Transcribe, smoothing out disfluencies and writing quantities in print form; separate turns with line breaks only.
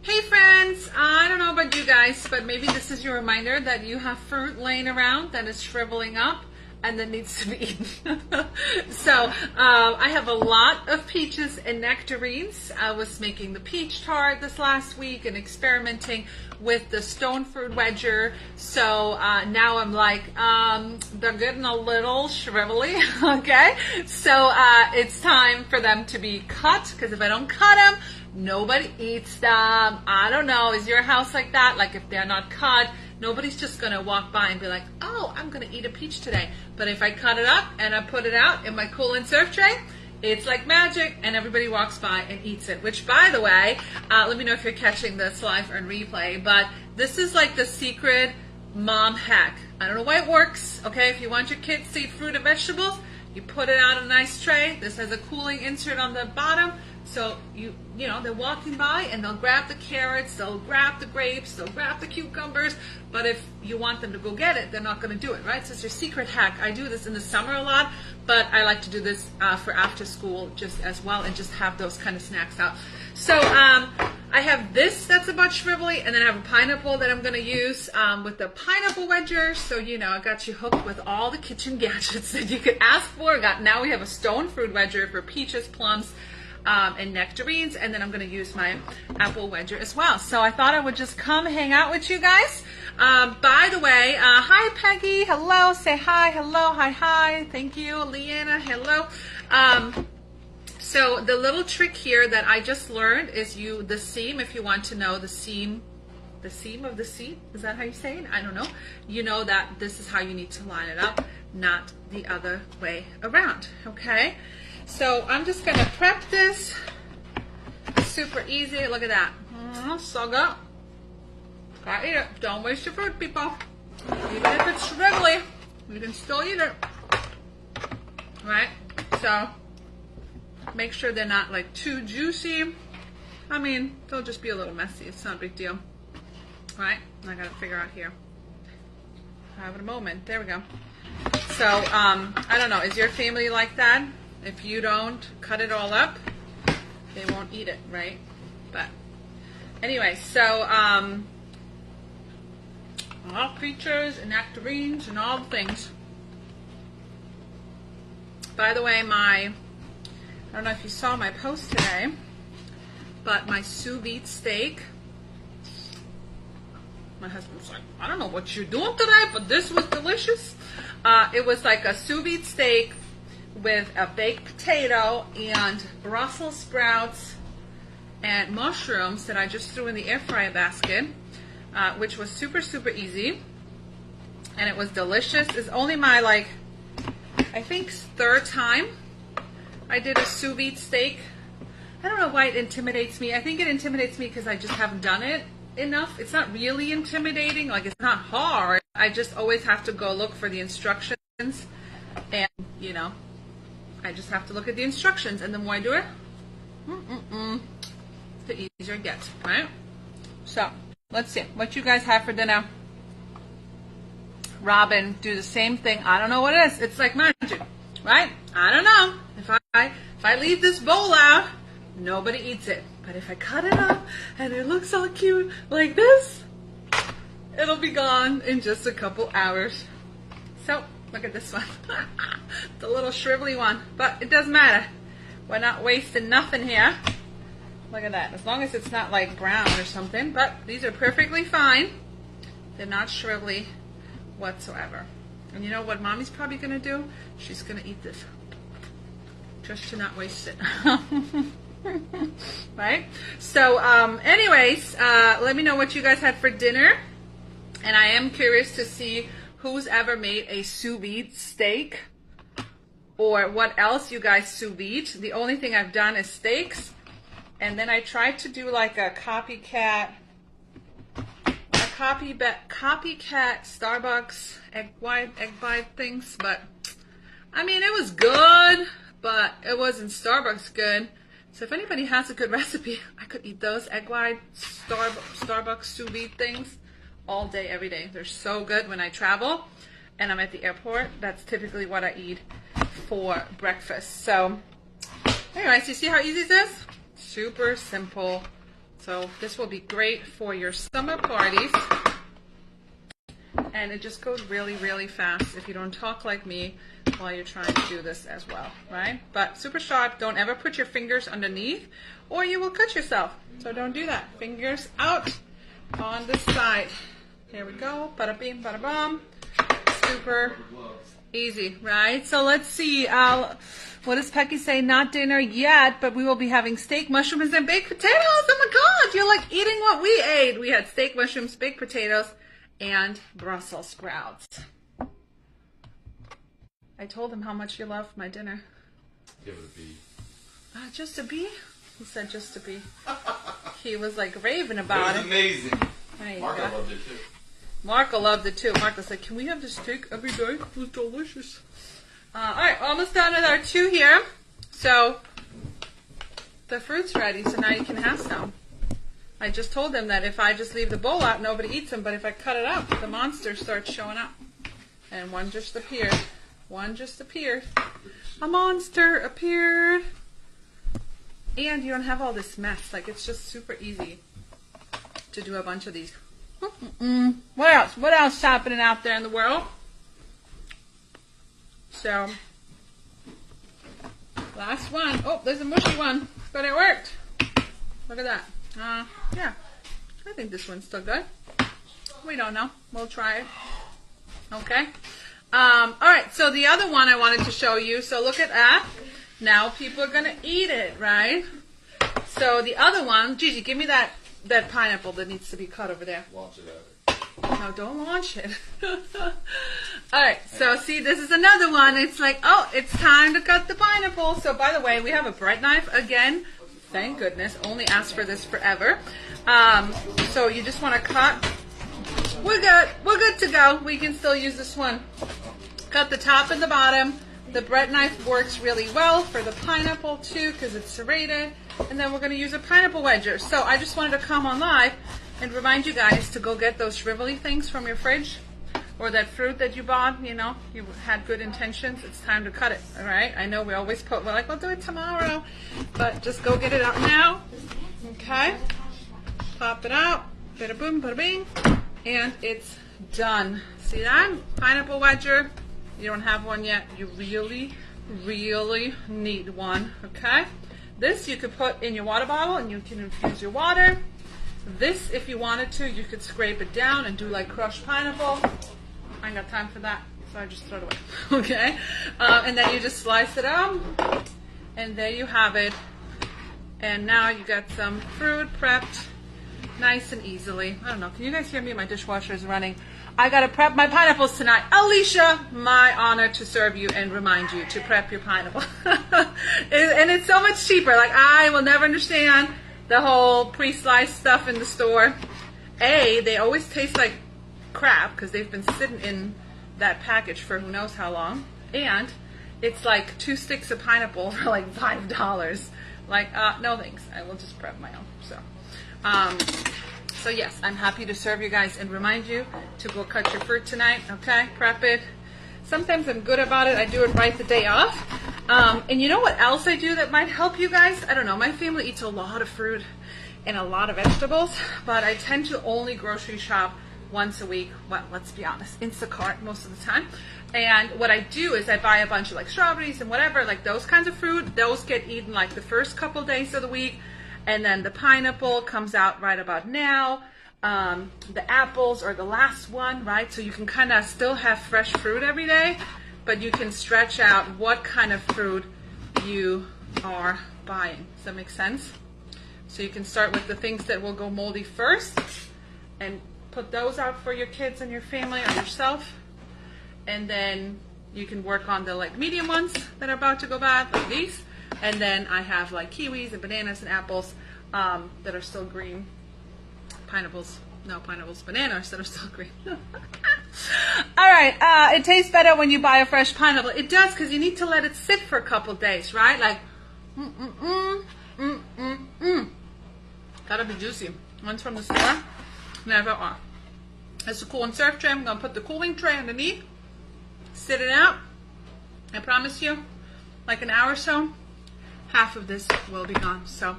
Hey friends, I don't know about you guys, but maybe this is your reminder that you have fruit laying around that is shriveling up and that needs to be eaten. So I have a lot of peaches and nectarines. I was making the peach tart this last week and experimenting with the stone fruit wedger. So now I'm like, they're getting a little shrivelly, okay? So it's time for them to be cut, because if I don't cut them, nobody eats them. I don't know. Is your house like that? Like if they're not cut, nobody's just going to walk by and be like, oh, I'm going to eat a peach today. But if I cut it up and I put it out in my Cool and Surf tray, it's like magic and everybody walks by and eats it. Which, by the way, let me know if you're catching this live or in replay, but this is like the secret mom hack. I don't know why it works, okay? If you want your kids to eat fruit and vegetables, you put it out in a nice tray. This has a cooling insert on the bottom. So, you know, they're walking by and they'll grab the carrots, they'll grab the grapes, they'll grab the cucumbers. But if you want them to go get it, they're not going to do it, right? So it's your secret hack. I do this in the summer a lot, but I like to do this for after school just as well and just have those kind of snacks out. So I have this that's about shrivelly, and then I have a pineapple that I'm going to use with the pineapple wedger. So, you know, I got you hooked with all the kitchen gadgets that you could ask for. Now we have a stone fruit wedger for peaches, plums, and nectarines, and then I'm going to use my apple wedger as well. So I thought I would just come hang out with you guys. By the way, hi Peggy, hello, say hi, hello, hi, thank you, Leanna, hello. So the little trick here that I just learned is the seam, if you want to know the seam of the seed, is that how you say it? I don't know. You know that this is how you need to line it up, not the other way around, okay? So I'm just going to prep this. Super easy. Look at that. So good. Gotta eat it. Don't waste your fruit, people. Even if it's shrivelly, you can still eat it. Right? So make sure they're not like too juicy. I mean, they'll just be a little messy. It's not a big deal. Right? I gotta figure out here. Have a moment. There we go. So I don't know. Is your family like that? If you don't cut it all up, they won't eat it, right? But anyway, so all peaches and nectarines and all the things. By the way, I don't know if you saw my post today, but my sous vide steak, my husband's like, I don't know what you're doing today, but this was delicious. It was like a sous vide steak with a baked potato and Brussels sprouts and mushrooms that I just threw in the air fryer basket, which was super easy, and it was delicious. It's only my I think third time I did a sous vide steak. I don't know why it intimidates me. I think it intimidates me because I just haven't done it enough. It's not really intimidating, like it's not hard. I just always have to go look for the instructions, and you know, I just have to look at the instructions, and the more I do it, the easier it gets, right? So, let's see what you guys have for dinner. Robin, do the same thing. I don't know what it is. It's like magic, right? I don't know. If I leave this bowl out, nobody eats it. But if I cut it up and it looks all cute like this, it'll be gone in just a couple hours. So, look at this one. The little shrivelly one. But it doesn't matter. We're not wasting nothing here. Look at that. As long as it's not like brown or something. But these are perfectly fine. They're not shrivelly whatsoever. And you know what mommy's probably going to do? She's going to eat this. Just to not waste it. Right? So, anyways, let me know what you guys had for dinner. And I am curious to see who's ever made a sous vide steak, or what else you guys sous vide. The only thing I've done is steaks, and then I tried to do like a copycat Starbucks egg white things, but I mean it was good, but it wasn't Starbucks good. So if anybody has a good recipe, I could eat those egg white Starbucks sous vide things all day, every day. They're so good when I travel and I'm at the airport. That's typically what I eat for breakfast. So anyways, you see how easy this is? Super simple So this will be great for your summer parties. And it just goes really, really fast if you don't talk like me while you're trying to do this as well, right? But super sharp. Don't ever put your fingers underneath or you will cut yourself. So don't do that. Fingers out on the side. Here we go. Bada bing, bada bum. Super easy, right? So let's see. What does Pecky say? Not dinner yet, but we will be having steak, mushrooms, and baked potatoes. Oh my God, you're like eating what we ate. We had steak, mushrooms, baked potatoes, and Brussels sprouts. I told him how much you love my dinner.
Give it a B.
Just a B? He said just a B. He was like raving about it.
It was amazing.
Marco
loved it too.
Marco loved it too. Marco said, can we have this steak every day? It was delicious. All right, almost done with our 2 here. So the fruit's ready, so now you can have some. I just told them that if I just leave the bowl out, nobody eats them. But if I cut it up, the monsters start showing up. And one just appeared. One just appeared. A monster appeared. And you don't have all this mess. Like, it's just super easy to do a bunch of these. What else? What else is happening out there in the world? So, last one. Oh, there's a mushy one. But it worked. Look at that. Yeah. I think this one's still good. We don't know. We'll try it. Okay. Alright, so the other one I wanted to show you. So look at that. Now people are going to eat it, right? So the other one, Gigi, give me that pineapple that needs to be cut over there.
Launch it at it.
No, don't launch it. Alright, so see, this is another one. It's like, oh, it's time to cut the pineapple. So by the way, we have a bread knife again. Thank goodness. Only asked for this forever. So you just want to cut. We're good. We're good to go. We can still use this one. Cut the top and the bottom. The bread knife works really well for the pineapple too because it's serrated. And then we're going to use a pineapple wedger. So I just wanted to come on live and remind you guys to go get those shrivelly things from your fridge or that fruit that you bought, you know, you had good intentions. It's time to cut it, all right? I know we always we're like, we'll do it tomorrow, but just go get it out now, okay? Pop it out, bada boom, bada bing, and it's done. See that? Pineapple wedger. You don't have one yet. You really, really need one, okay? This you could put in your water bottle and you can infuse your water. This, if you wanted to, you could scrape it down and do like crushed pineapple. I ain't got time for that, so I just throw it away, okay? And then you just slice it up, and there you have it. And now you got some fruit prepped nice and easily. I don't know, can you guys hear me? My dishwasher is running. I gotta prep my pineapples tonight. Alicia, my honor to serve you and remind you to prep your pineapple. And it's so much cheaper. Like, I will never understand the whole pre-sliced stuff in the store. They always taste like crap because they've been sitting in that package for who knows how long. And it's like 2 sticks of pineapple for like $5. Like, no thanks. I will just prep my own. So yes, I'm happy to serve you guys and remind you to go cut your fruit tonight, okay? Prep it. Sometimes I'm good about it. I do it right the day off. And you know what else I do that might help you guys? I don't know. My family eats a lot of fruit and a lot of vegetables, but I tend to only grocery shop once a week. Well, let's be honest, Instacart most of the time. And what I do is I buy a bunch of like strawberries and whatever, like those kinds of fruit. Those get eaten like the first couple days of the week. And then the pineapple comes out right about now. The apples are the last one, right? So you can kind of still have fresh fruit every day, but you can stretch out what kind of fruit you are buying. Does that make sense? So you can start with the things that will go moldy first and put those out for your kids and your family or yourself. And then you can work on the like medium ones that are about to go bad, like these. And then I have like kiwis and bananas and apples that are still green. Pineapples, bananas that are still green. All right, it tastes better when you buy a fresh pineapple. It does because you need to let it sit for a couple days, right? Like, Gotta be juicy. Ones from the store, never are. It's a cool and surf tray. I'm gonna put the cooling tray underneath, sit it out. I promise you, like an hour or so, half of this will be gone. So